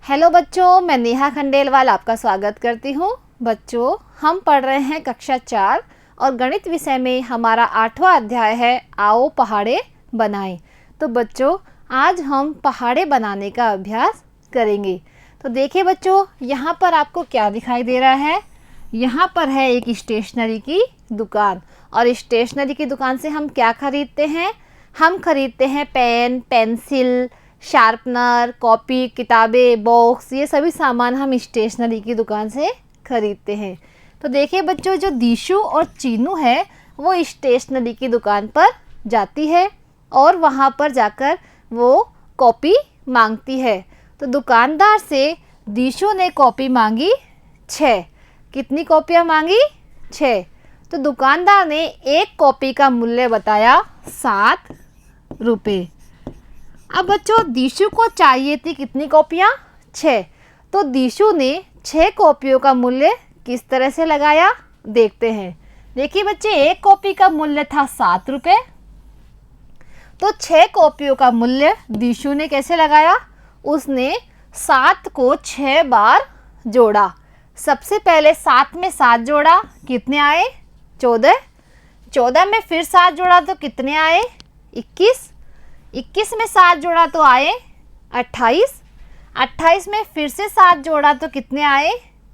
Hello बच्चों, मैं नेहा खंडेलवाल आपका स्वागत करती हूँ। बच्चों, हम पढ़ रहे हैं कक्षा 4 और गणित विषय में हमारा 8वां अध्याय है आओ पहाड़े बनाएं। तो बच्चों, आज हम पहाड़े बनाने का अभ्यास करेंगे। तो देखिए बच्चों, यहाँ पर आपको क्या दिखाई दे रहा है। यहाँ पर है एक स्टेशनरी की दुकान और स्टेशनरी की दुकान से हम क्या खरीदते हैं? हम खरीदते हैं पेन, पेंसिल, शार्पनर, कॉपी, किताबें, बॉक्स, ये सभी सामान हम स्टेशनरी की दुकान से खरीदते हैं। तो देखिए बच्चों, जो दीशु और चीनू है वो स्टेशनरी की दुकान पर जाती है और वहाँ पर जाकर वो कॉपी मांगती है। तो दुकानदार से दीशु ने कॉपी मांगी 6। कितनी कॉपियाँ मांगी? 6। तो दुकानदार ने एक कॉपी का मूल्य बताया 7 रुपये। अब बच्चों, दीशु को चाहिए थी कितनी कॉपियाँ? 6। तो दीशु ने 6 कॉपियों का मूल्य किस तरह से लगाया देखते हैं। देखिए बच्चे, एक कॉपी का मूल्य था 7 रुपये। तो 6 कॉपियों का मूल्य दीशु ने कैसे लगाया? उसने 7 को 6 बार जोड़ा। सबसे पहले 7 में 7 जोड़ा, कितने आए? 14। 14 में फिर 7 जोड़ा तो कितने आए? 21। 21 में 7 जोड़ा तो आए 28। 28 में फिर से 7 जोड़ा तो कितने आए?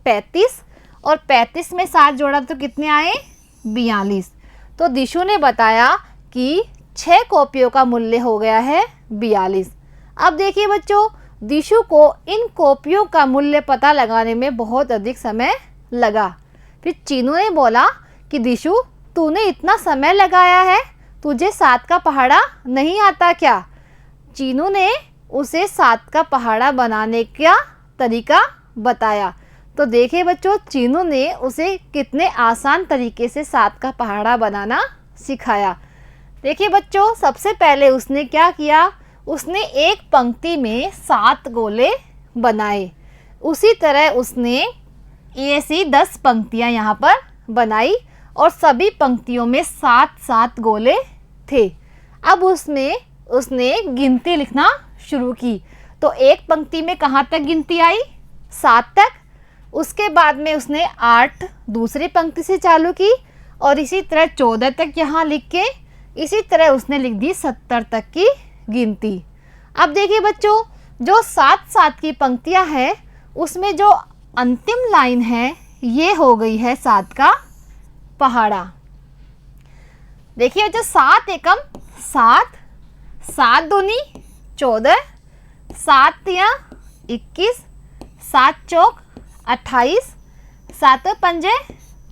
35। और 35 में 7 जोड़ा तो कितने आए? 42। तो दीशु ने बताया कि 6 कॉपियों का मूल्य हो गया है 42। अब देखिए बच्चों, दीशु को इन कॉपियों का मूल्य पता लगाने में बहुत अधिक समय लगा। फिर चीनू ने बोला कि दीशु, तूने इतना समय लगाया है, तुझे 7 का पहाड़ा नहीं आता क्या? चीनू ने उसे 7 का पहाड़ा बनाने का तरीका बताया। तो देखिए बच्चों, चीनू ने उसे कितने आसान तरीके से 7 का पहाड़ा बनाना सिखाया। देखिए बच्चों, सबसे पहले उसने क्या किया? उसने एक पंक्ति में 7 गोले बनाए। उसी तरह उसने ऐसी 10 पंक्तियां यहाँ पर बनाई और सभी पंक्तियों में 7-7 गोले थे। अब उसने गिनती लिखना शुरू की। तो एक पंक्ति में कहाँ तक गिनती आई? 7 तक। उसके बाद में उसने 8 दूसरी पंक्ति से चालू की और इसी तरह 14 तक यहाँ लिख के इसी तरह उसने लिख दी 70 तक की गिनती। अब देखिए बच्चों, जो 7-7 की पंक्तियाँ हैं उसमें जो अंतिम लाइन है ये हो गई है 7 का पहाड़ा। देखिए जो 7 एकम 7, 7 दूनी 14, 7 तिया 21, 7 चौक 28, 7 पंजे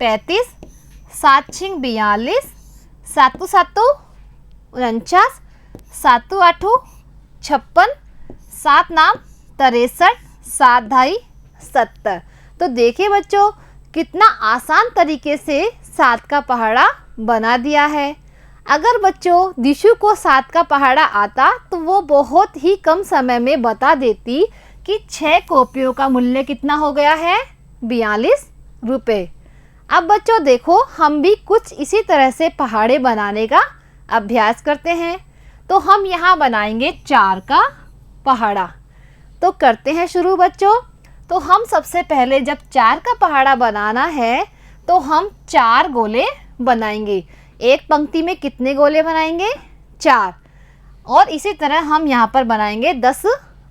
35, 7 छिंग 42, 7 7 49, 7 8 56, 7 नाम 63, 7 ढाई 70। तो देखिए बच्चों, कितना आसान तरीके से 7 का पहाड़ा बना दिया है। अगर बच्चों दीशु को 7 का पहाड़ा आता तो वो बहुत ही कम समय में बता देती कि 6 कॉपियों का मूल्य कितना हो गया है? 42 रुपये। अब बच्चों देखो, हम भी कुछ इसी तरह से पहाड़े बनाने का अभ्यास करते हैं। तो हम यहाँ बनाएंगे 4 का पहाड़ा। तो करते हैं शुरू बच्चों। तो हम सबसे पहले जब 4 का पहाड़ा बनाना है तो हम 4 गोले बनाएंगे। एक पंक्ति में कितने गोले बनाएंगे? 4। और इसी तरह हम यहाँ पर बनाएंगे 10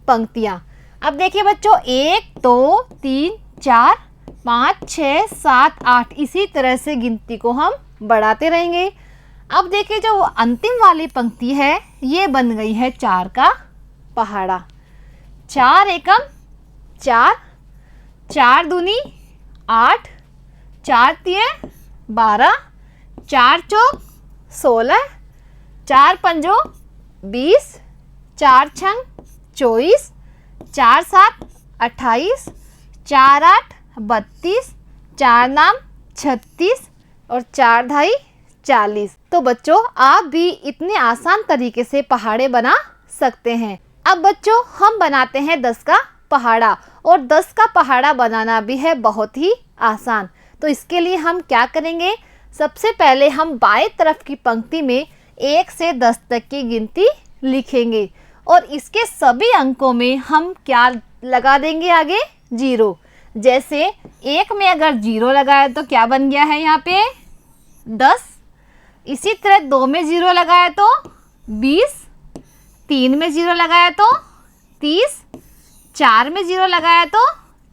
पंक्तियाँ। अब देखिए बच्चों, 1 2 3 4 5 6 7 8 इसी तरह से गिनती को हम बढ़ाते रहेंगे। अब देखिए, जो अंतिम वाली पंक्ति है ये बन गई है 4 का पहाड़ा। 4 एकम 4, 4 दूनी 8, 4 तिये 12, 4 चौक 16, 4 पंजो 20, 4 छंग 24, 4 7 28, 4 8 32, 4 नाम 36 और 4 ढाई 40। तो बच्चों, आप भी इतने आसान तरीके से पहाड़े बना सकते हैं। अब बच्चों, हम बनाते हैं 10 का पहाड़ा और 10 का पहाड़ा बनाना भी है बहुत ही आसान। तो इसके लिए हम क्या करेंगे? सबसे पहले हम बाएं तरफ की पंक्ति में 1 से 10 तक की गिनती लिखेंगे और इसके सभी अंकों में हम क्या लगा देंगे आगे जीरो। जैसे एक में अगर जीरो लगाया तो क्या बन गया है यहाँ पे 10। इसी तरह 2 में जीरो लगाया तो 20, 3 में जीरो लगाया तो 30, 4 में जीरो लगाया तो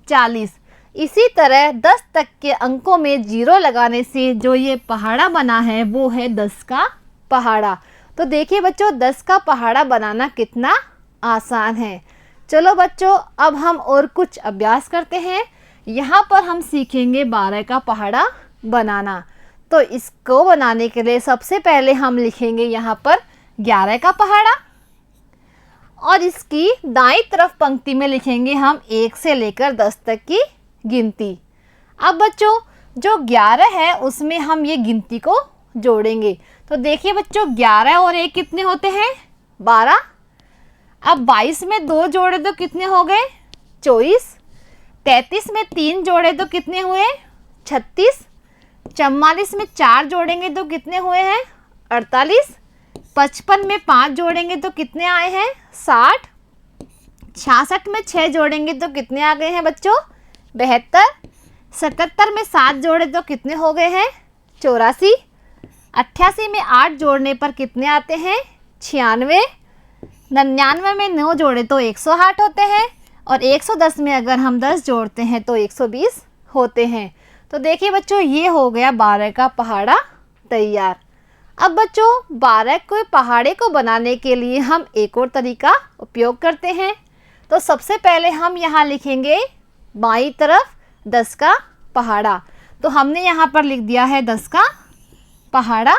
40। इसी तरह 10 तक के अंकों में जीरो लगाने से जो ये पहाड़ा बना है वो है 10 का पहाड़ा। तो देखिए बच्चों 10 का पहाड़ा बनाना कितना आसान है। चलो बच्चों अब हम और कुछ अभ्यास करते हैं। यहाँ पर हम सीखेंगे 12 का पहाड़ा बनाना। तो इसको बनाने के लिए सबसे पहले हम लिखेंगे यहाँ पर 11 का पहाड़ा और इसकी दाईं तरफ पंक्ति में लिखेंगे हम 1 से लेकर 10 तक की गिनती। अब बच्चों जो 11 है उसमें हम ये गिनती को जोड़ेंगे। तो देखिए बच्चों 11 और 1 कितने होते हैं 12। अब 22 में 2 जोड़े तो कितने हो गए 24। 33 में 3 जोड़े तो कितने हुए 36। 44 में 4 जोड़ेंगे तो कितने हुए हैं 48। 55 में 5 जोड़ेंगे तो कितने आए हैं 60। 66 में 6 जोड़ेंगे तो कितने आ गए हैं बच्चों 72। 77 में 7 जोड़े तो कितने हो गए हैं 84। 88 में 8 जोड़ने पर कितने आते हैं 96। 99 में 9 जोड़े तो 108 होते हैं और 110 में अगर हम 10 जोड़ते हैं तो 120 होते हैं। तो देखिए बच्चों ये हो गया 12 का पहाड़ा तैयार। अब बच्चों 12 के पहाड़े को बनाने के लिए हम एक और तरीका उपयोग करते हैं। तो सबसे पहले हम यहाँ लिखेंगे बाईं तरफ 10 का पहाड़ा। तो हमने यहाँ पर लिख दिया है 10 का पहाड़ा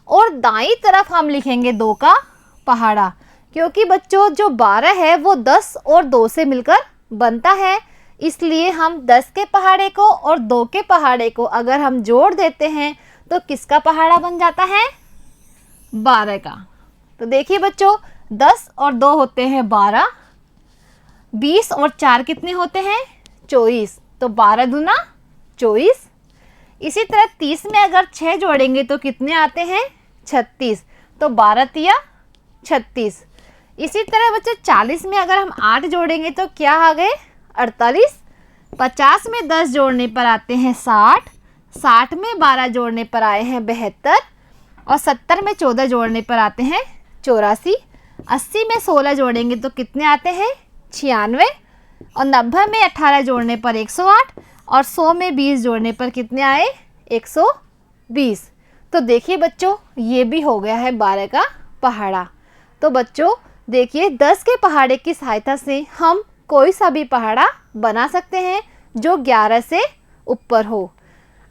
और दाईं तरफ हम लिखेंगे 2 का पहाड़ा, क्योंकि बच्चों जो 12 है वो 10 और 2 से मिलकर बनता है। इसलिए हम 10 के पहाड़े को और 2 के पहाड़े को अगर हम जोड़ देते हैं तो किसका पहाड़ा बन जाता है 12 का। तो देखिए बच्चों 10 और 2 होते हैं 12, 20 और 4 कितने होते हैं 24। तो 12 दूना 24। इसी तरह 30 में अगर 6 जोड़ेंगे तो कितने आते हैं 36। तो 12 तिया 36। इसी तरह बच्चों 40 में अगर हम 8 जोड़ेंगे तो क्या आ गए 48। 50 में 10 जोड़ने पर आते हैं 60। 60 में 12 जोड़ने पर आए हैं 72 और 70 में 14 जोड़ने पर आते हैं 84। 80 में 16 जोड़ेंगे तो कितने आते हैं 96 और 90 में 18 जोड़ने पर 108 और 100 में 20 जोड़ने पर कितने आए 120। तो देखिए बच्चों ये भी हो गया है 12 का पहाड़ा। तो बच्चों देखिए 10 के पहाड़े की सहायता से हम कोई सा भी पहाड़ा बना सकते हैं जो 11 से ऊपर हो।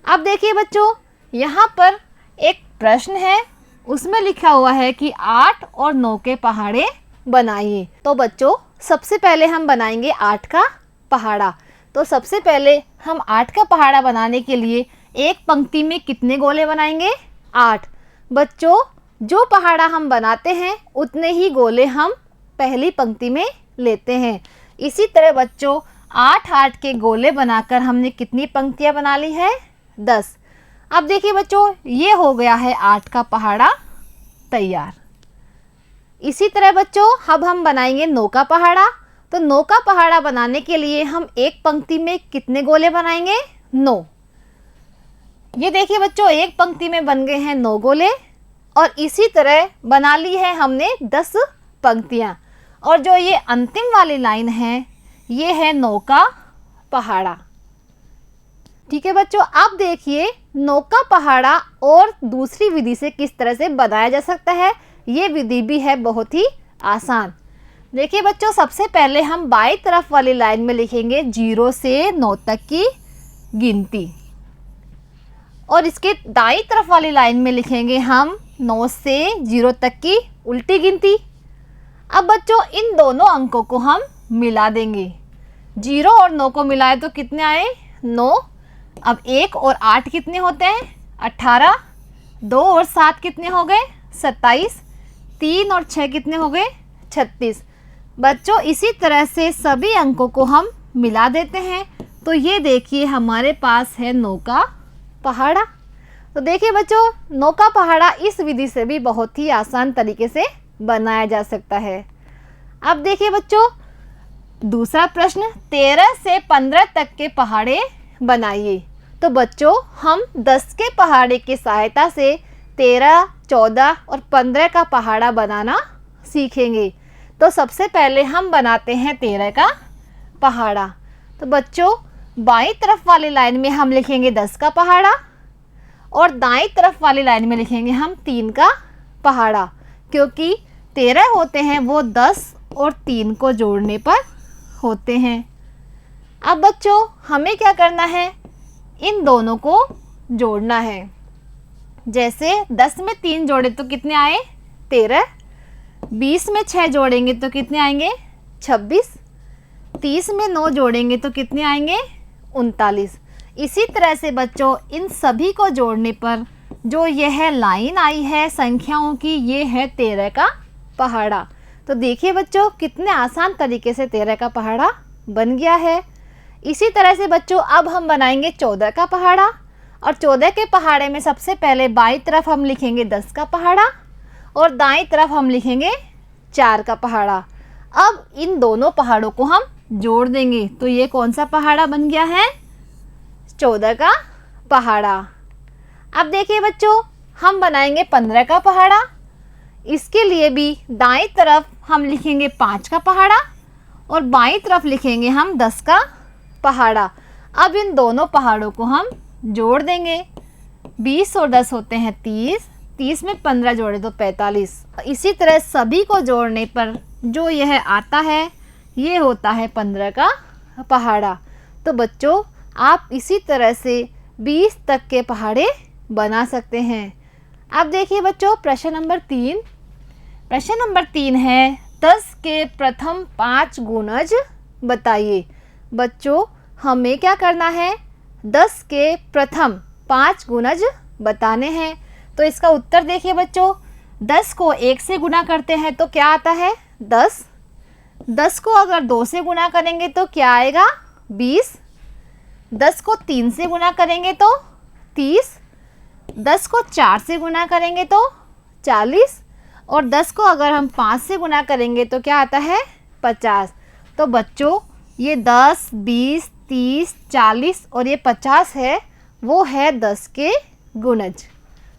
अब देखिए बच्चों यहाँ पर एक प्रश्न है, उसमें लिखा हुआ है कि 8 और 9 के पहाड़े बनाइए। तो बच्चों सबसे पहले हम बनाएंगे 8 का पहाड़ा। तो सबसे पहले हम 8 का पहाड़ा बनाने के लिए एक पंक्ति में कितने गोले बनाएंगे 8। बच्चों जो पहाड़ा हम बनाते हैं उतने ही गोले हम पहली पंक्ति में लेते हैं। इसी तरह बच्चों 8 के गोले बनाकर हमने कितनी पंक्तियां बना ली है 10। अब देखिए बच्चों ये हो गया है 8 का पहाड़ा तैयार। इसी तरह बच्चों अब हम बनाएंगे 9 का पहाड़ा। तो 9 का पहाड़ा बनाने के लिए हम एक पंक्ति में कितने गोले बनाएंगे 9। ये देखिए बच्चों एक पंक्ति में बन गए हैं 9 गोले और इसी तरह बना ली है हमने 10 पंक्तियां और जो ये अंतिम वाली लाइन है ये है 9 का पहाड़ा। ठीक है बच्चों, अब देखिए 9 का पहाड़ा और दूसरी विधि से किस तरह से बनाया जा सकता है। ये विधि भी है बहुत ही आसान। देखिए बच्चों सबसे पहले हम बाईं तरफ वाली लाइन में लिखेंगे 0 से 9 तक की गिनती और इसके दाईं तरफ वाली लाइन में लिखेंगे हम 9 से 0 तक की उल्टी गिनती। अब बच्चों इन दोनों अंकों को हम मिला देंगे। 0 और 9 को मिलाए तो कितने आए 9। अब 1 और 8 कितने होते हैं 18। 2 और 7 कितने हो गए 27। 3 और 6 कितने हो गए 36। बच्चों इसी तरह से सभी अंकों को हम मिला देते हैं। तो ये देखिए हमारे पास है 9 का पहाड़ा। तो देखिए बच्चों 9 का पहाड़ा इस विधि से भी बहुत ही आसान तरीके से बनाया जा सकता है। अब देखिए बच्चों दूसरा प्रश्न, 13 से 15 तक के पहाड़े बनाइए। तो बच्चों हम 10 के पहाड़े की सहायता से 13, 14 और 15 का पहाड़ा बनाना सीखेंगे। तो सबसे पहले हम बनाते हैं 13 का पहाड़ा। तो बच्चों बाईं तरफ वाली लाइन में हम लिखेंगे 10 का पहाड़ा और दाईं तरफ वाली लाइन में लिखेंगे हम 3 का पहाड़ा, क्योंकि 13 होते हैं वो 10 और 3 को जोड़ने पर होते हैं। अब बच्चों हमें क्या करना है, इन दोनों को जोड़ना है। जैसे 10 में 3 जोड़े तो कितने आए 13, 20 में 6 जोड़ेंगे तो कितने आएंगे 26, 30 में 9 जोड़ेंगे तो कितने आएंगे 39। इसी तरह से बच्चों इन सभी को जोड़ने पर जो यह लाइन आई है संख्याओं की, ये है 13 का पहाड़ा। तो देखिए बच्चों कितने आसान तरीके से 13 का पहाड़ा बन गया है। इसी तरह से बच्चों अब हम बनाएंगे 14 का पहाड़ा और 14 के पहाड़े में सबसे पहले बाईं तरफ हम लिखेंगे 10 का पहाड़ा और दाईं तरफ हम लिखेंगे 4 का पहाड़ा। अब इन दोनों पहाड़ों को हम जोड़ देंगे तो ये कौन सा पहाड़ा बन गया है 14 का पहाड़ा। अब देखिए बच्चों हम बनाएंगे 15 का पहाड़ा। इसके लिए भी दाईं तरफ हम लिखेंगे 5 का पहाड़ा और बाईं तरफ लिखेंगे हम 10 का पहाड़ा। अब इन दोनों पहाड़ों को हम जोड़ देंगे। 20 और 10 होते हैं 30, 30 में 15 जोड़े तो 45। इसी तरह सभी को जोड़ने पर जो यह आता है ये होता है 15 का पहाड़ा। तो बच्चों आप इसी तरह से 20 तक के पहाड़े बना सकते हैं। अब देखिए बच्चों प्रश्न नंबर 3। प्रश्न नंबर 3 है 10 के प्रथम 5 गुणज बताइए। बच्चों हमें क्या करना है 10 के प्रथम 5 गुणज बताने हैं। तो इसका उत्तर देखिए बच्चों, 10 को 1 से गुणा करते हैं तो क्या आता है 10, 10 को अगर 2 से गुणा करेंगे तो क्या आएगा 20, 10 को 3 से गुणा करेंगे तो 30, 10 को 4 से गुणा करेंगे तो 40 और 10 को अगर हम 5 से गुणा करेंगे तो क्या आता है 50। तो बच्चों ये 10, 20, 30, 40 और ये 50 है, वो है 10 के गुणज।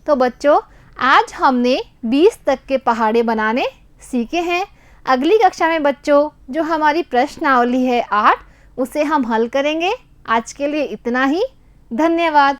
तो बच्चों आज हमने 20 तक के पहाड़े बनाने सीखे हैं। अगली कक्षा में बच्चों जो हमारी प्रश्नावली है 8 उसे हम हल करेंगे। आज के लिए इतना ही, धन्यवाद।